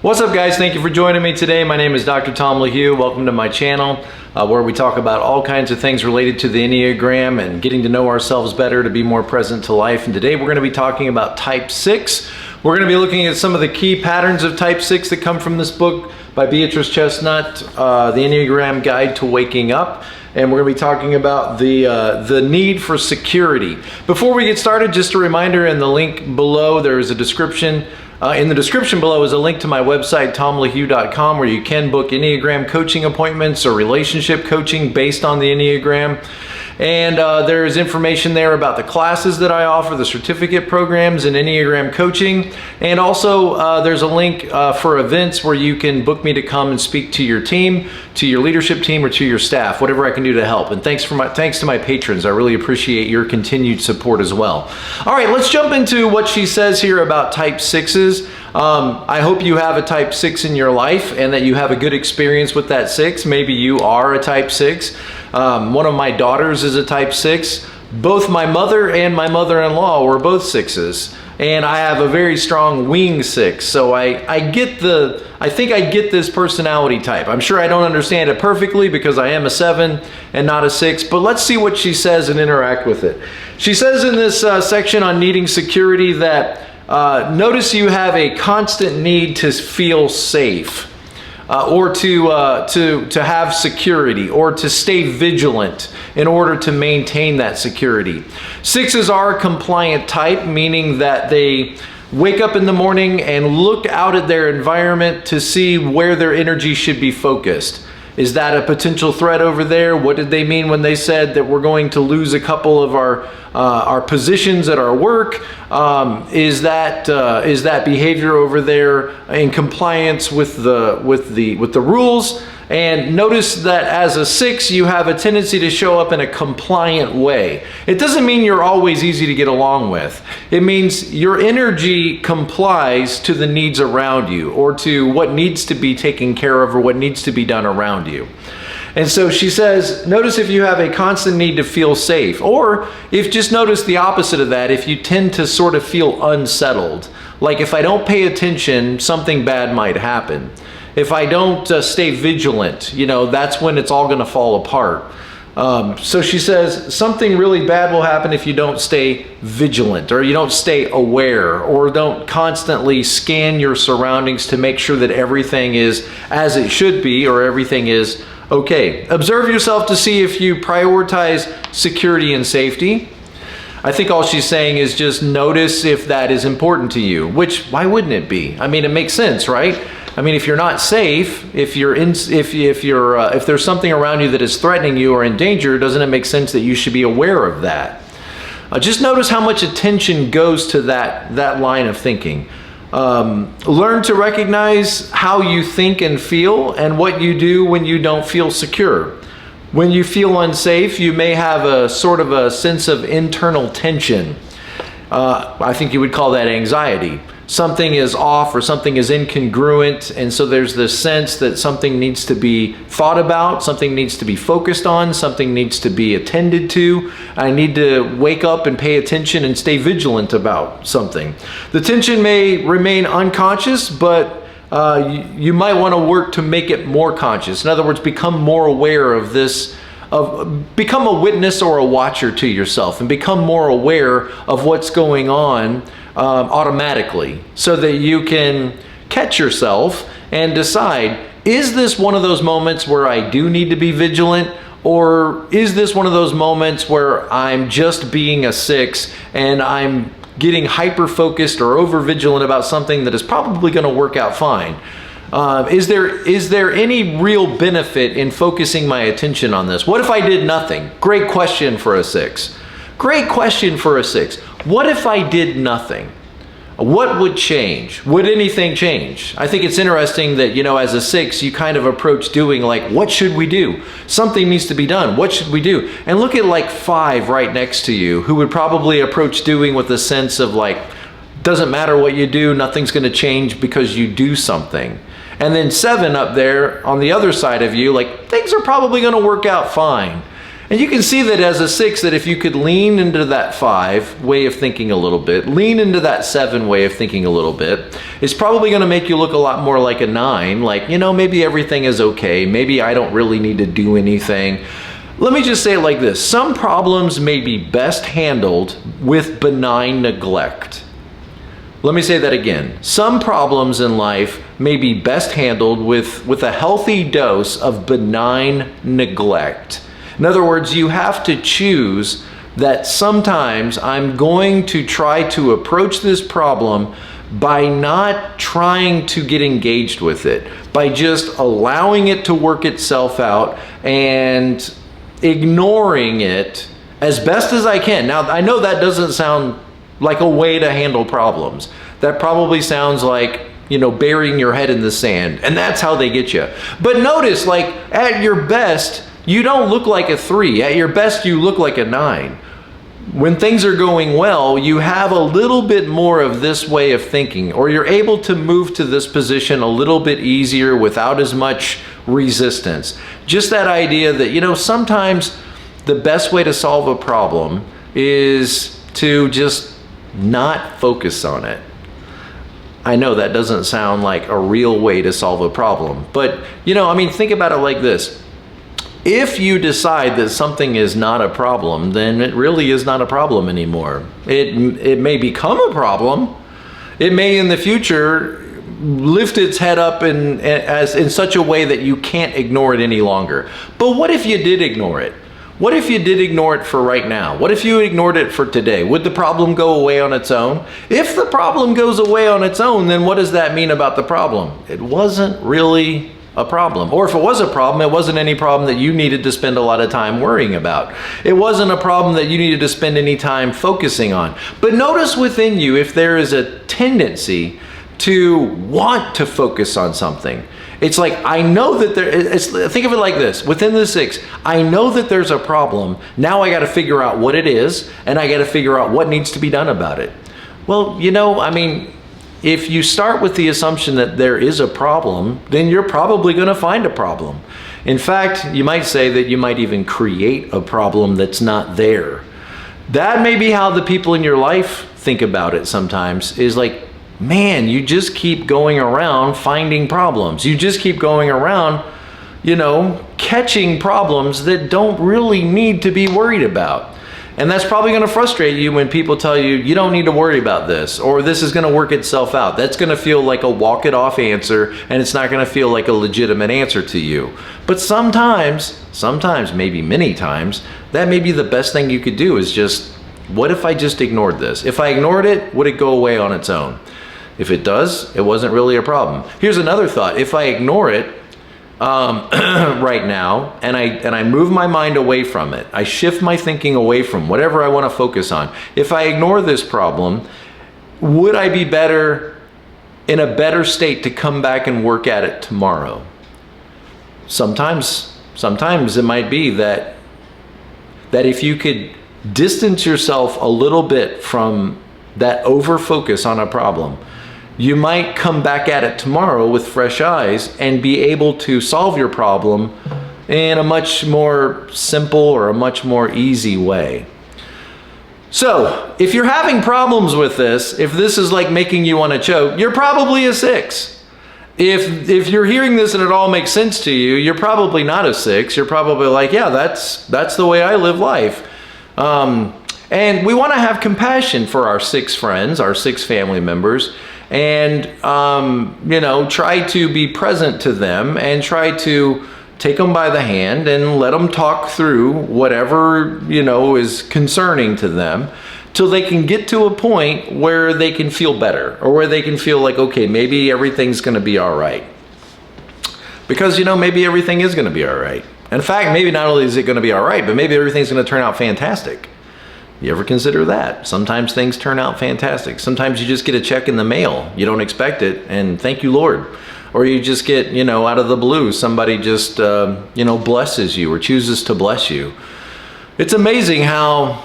What's up, guys? Thank you for joining me today. My name is Dr. Tom LaHue. Welcome to my channel where we talk about all kinds of things related to the Enneagram and getting to know ourselves better to be more present to life. And today we're going to be talking about Type 6. We're going to be looking at some of the key patterns of Type 6 that come from this book by Beatrice Chestnut, The Enneagram Guide to Waking Up. And we're going to be talking about the need for security. Before we get started, just a reminder, in the link below there is a description. In the description below is a link to my website, tomlahue.com, where you can book Enneagram coaching appointments or relationship coaching based on the Enneagram. And there is information there about the classes that I offer, the certificate programs in Enneagram coaching. And also there's a link for events where you can book me to come and speak to your team, to your leadership team, or to your staff, whatever I can do to help. And thanks to my patrons. I really appreciate your continued support as well. All right, let's jump into what she says here about Type 6s. I hope you have a Type 6 in your life and that you have a good experience with that 6. Maybe you are a Type 6. One of my daughters is a Type 6. Both my mother and my mother-in-law were both 6s. And I have a very strong wing 6. So I think I get this personality type. I'm sure I don't understand it perfectly because I am a 7 and not a 6. But let's see what she says and interact with it. She says in this section on needing security that notice you have a constant need to feel safe, or to have security, or to stay vigilant in order to maintain that security. 6s are a compliant type, meaning that they wake up in the morning and look out at their environment to see where their energy should be focused. Is that a potential threat over there? What did they mean when they said that we're going to lose a couple of our positions at our work? Is that behavior over there in compliance with the rules? And notice that as a 6, you have a tendency to show up in a compliant way. It doesn't mean you're always easy to get along with. It means your energy complies to the needs around you, or to what needs to be taken care of, or what needs to be done around you. And so she says, notice if you have a constant need to feel safe, or just notice the opposite of that, if you tend to sort of feel unsettled. Like, if I don't pay attention, something bad might happen. If I don't stay vigilant, that's when it's all going to fall apart. So she says something really bad will happen if you don't stay vigilant, or you don't stay aware, or don't constantly scan your surroundings to make sure that everything is as it should be, or everything is okay. Observe yourself to see if you prioritize security and safety. I think all she's saying is just notice if that is important to you, which, why wouldn't it be? I mean, it makes sense, right? I mean, if you're not safe, if there's something around you that is threatening you or in danger, doesn't it make sense that you should be aware of that? Just notice how much attention goes to that line of thinking. Learn to recognize how you think and feel, and what you do when you don't feel secure. When you feel unsafe, you may have a sort of a sense of internal tension. I think you would call that anxiety. Something is off, or something is incongruent, and so there's this sense that something needs to be thought about, something needs to be focused on, something needs to be attended to. I need to wake up and pay attention and stay vigilant about something. The tension may remain unconscious, but you might want to work to make it more conscious. In other words, become more aware of this, become a witness or a watcher to yourself, and become more aware of what's going on automatically, so that you can catch yourself and decide, is this one of those moments where I do need to be vigilant, or is this one of those moments where I'm just being a 6 and I'm getting hyper focused or over vigilant about something that is probably going to work out fine? Is there any real benefit in focusing my attention on this? What if I did nothing? Great question for a 6. Great question for a 6. What if I did nothing? What would change? Would anything change? I think it's interesting that, as a 6, you kind of approach doing like, what should we do? Something needs to be done. What should we do? And look at like 5 right next to you, who would probably approach doing with a sense of like, doesn't matter what you do, nothing's going to change because you do something. And then 7 up there on the other side of you, like, things are probably going to work out fine. And you can see that as a 6, that if you could lean into that 5 way of thinking a little bit, lean into that 7 way of thinking a little bit, it's probably going to make you look a lot more like a 9, like, you know, maybe everything is okay, maybe I don't really need to do anything. Let me just say it like this. Some problems may be best handled with benign neglect. Let me say that again. Some problems in life may be best handled with a healthy dose of benign neglect. In other words, you have to choose that sometimes I'm going to try to approach this problem by not trying to get engaged with it, by just allowing it to work itself out and ignoring it as best as I can. Now, I know that doesn't sound like a way to handle problems. That probably sounds like, you know, burying your head in the sand, and that's how they get you. But notice, like, at your best, you don't look like a 3. At your best, you look like a 9. When things are going well, you have a little bit more of this way of thinking, or you're able to move to this position a little bit easier without as much resistance. Just that idea that, you know, sometimes the best way to solve a problem is to just not focus on it. I know that doesn't sound like a real way to solve a problem, but, you know, I mean, think about it like this. If you decide that something is not a problem, then it really is not a problem anymore. It may become a problem. It may in the future lift its head up in such a way that you can't ignore it any longer. But what if you did ignore it? What if you did ignore it for right now? What if you ignored it for today? Would the problem go away on its own? If the problem goes away on its own, then what does that mean about the problem? It wasn't really a problem. Or if it was a problem, it wasn't any problem that you needed to spend a lot of time worrying about. It wasn't a problem that you needed to spend any time focusing on. But notice within you if there is a tendency to want to focus on something. It's like, I know that think of it like this. Within the 6, I know that there's a problem. Now I got to figure out what it is, and I got to figure out what needs to be done about it. Well, you know, I mean, if you start with the assumption that there is a problem, then you're probably going to find a problem. In fact, you might say that you might even create a problem that's not there. That may be how the people in your life think about it sometimes, is like, man, you just keep going around finding problems. You just keep going around, you know, catching problems that don't really need to be worried about. And that's probably going to frustrate you when people tell you, you don't need to worry about this, or this is going to work itself out. That's going to feel like a walk it off answer, and it's not going to feel like a legitimate answer to you. But sometimes, maybe many times, that may be the best thing you could do, is just, what if I just ignored this? If I ignored it, would it go away on its own? If it does, it wasn't really a problem. Here's another thought. If I ignore it right now, and I move my mind away from it, I shift my thinking away from whatever I want to focus on. If I ignore this problem, would I be in a better state to come back and work at it tomorrow? Sometimes it might be that if you could distance yourself a little bit from that over focus on a problem, you might come back at it tomorrow with fresh eyes and be able to solve your problem in a much more simple or a much more easy way. So, if you're having problems with this, if this is like making you want to choke, you're probably a 6. If you're hearing this and it all makes sense to you, you're probably not a 6. You're probably like, yeah, that's the way I live life. And we want to have compassion for our 6 friends, our 6 family members, and you know, try to be present to them and try to take them by the hand and let them talk through whatever, you know, is concerning to them, till they can get to a point where they can feel better, or where they can feel like, okay, maybe everything's going to be all right. Because, you know, maybe everything is going to be all right. In fact, maybe not only is it going to be all right, but maybe everything's going to turn out fantastic. You ever consider that? Sometimes things turn out fantastic. Sometimes you just get a check in the mail. You don't expect it, and thank you, Lord. Or you just get, you know, out of the blue, somebody just, you know, blesses you or chooses to bless you. It's amazing how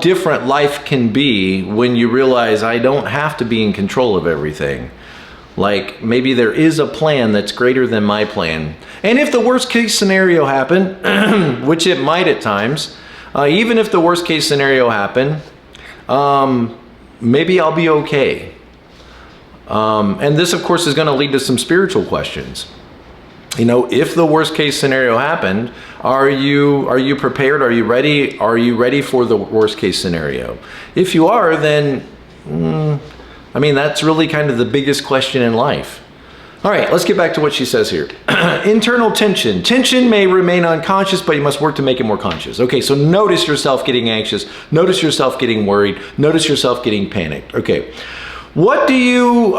different life can be when you realize I don't have to be in control of everything. Like maybe there is a plan that's greater than my plan. And if the worst case scenario happened, which it might at times, even if the worst case scenario happened, maybe I'll be okay. And this, of course, is going to lead to some spiritual questions. You know, if the worst case scenario happened, are you prepared? Are you ready? Are you ready for the worst case scenario? If you are, then, I mean, that's really kind of the biggest question in life. All right, let's get back to what she says here. Internal tension. Tension may remain unconscious, but you must work to make it more conscious. Okay, so notice yourself getting anxious. Notice yourself getting worried. Notice yourself getting panicked. Okay. What do you,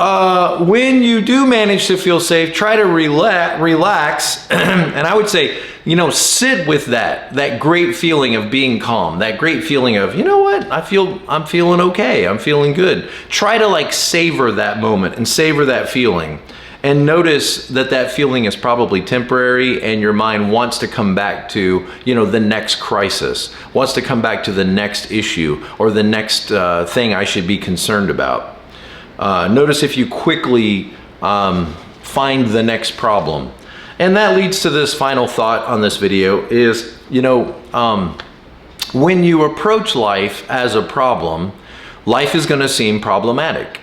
when you do manage to feel safe, try to relax, and I would say, you know, sit with that great feeling of being calm, that great feeling of, you know what, I'm feeling okay, I'm feeling good. Try to like savor that moment and savor that feeling. And notice that that feeling is probably temporary and your mind wants to come back to, you know, the next crisis, wants to come back to the next issue or the next thing I should be concerned about. Notice if you quickly find the next problem. And that leads to this final thought on this video is, you know, when you approach life as a problem, life is going to seem problematic.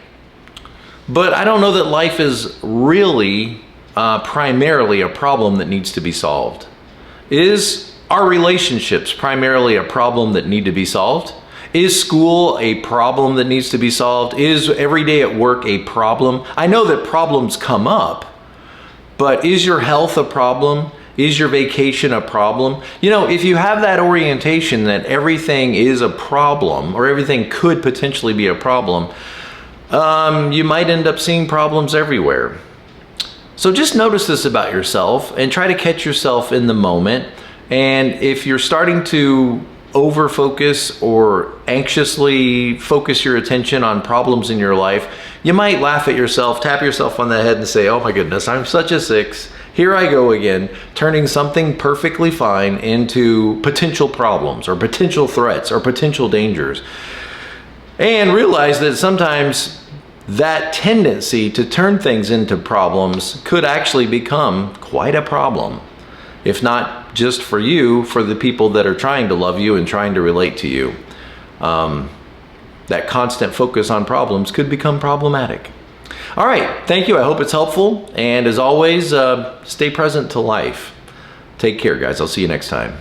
But I don't know that life is really primarily a problem that needs to be solved. Is our relationships primarily a problem that need to be solved? Is school a problem that needs to be solved? Is every day at work a problem? I know that problems come up, but is your health a problem? Is your vacation a problem? You know, if you have that orientation that everything is a problem or everything could potentially be a problem, you might end up seeing problems everywhere. So just notice this about yourself and try to catch yourself in the moment. And if you're starting to over-focus or anxiously focus your attention on problems in your life, you might laugh at yourself, tap yourself on the head and say, oh my goodness, I'm such a 6. Here I go again, turning something perfectly fine into potential problems or potential threats or potential dangers. And realize that sometimes that tendency to turn things into problems could actually become quite a problem. If not just for you, for the people that are trying to love you and trying to relate to you. That constant focus on problems could become problematic. All right, thank you. I hope it's helpful. And as always, stay present to life. Take care, guys. I'll see you next time.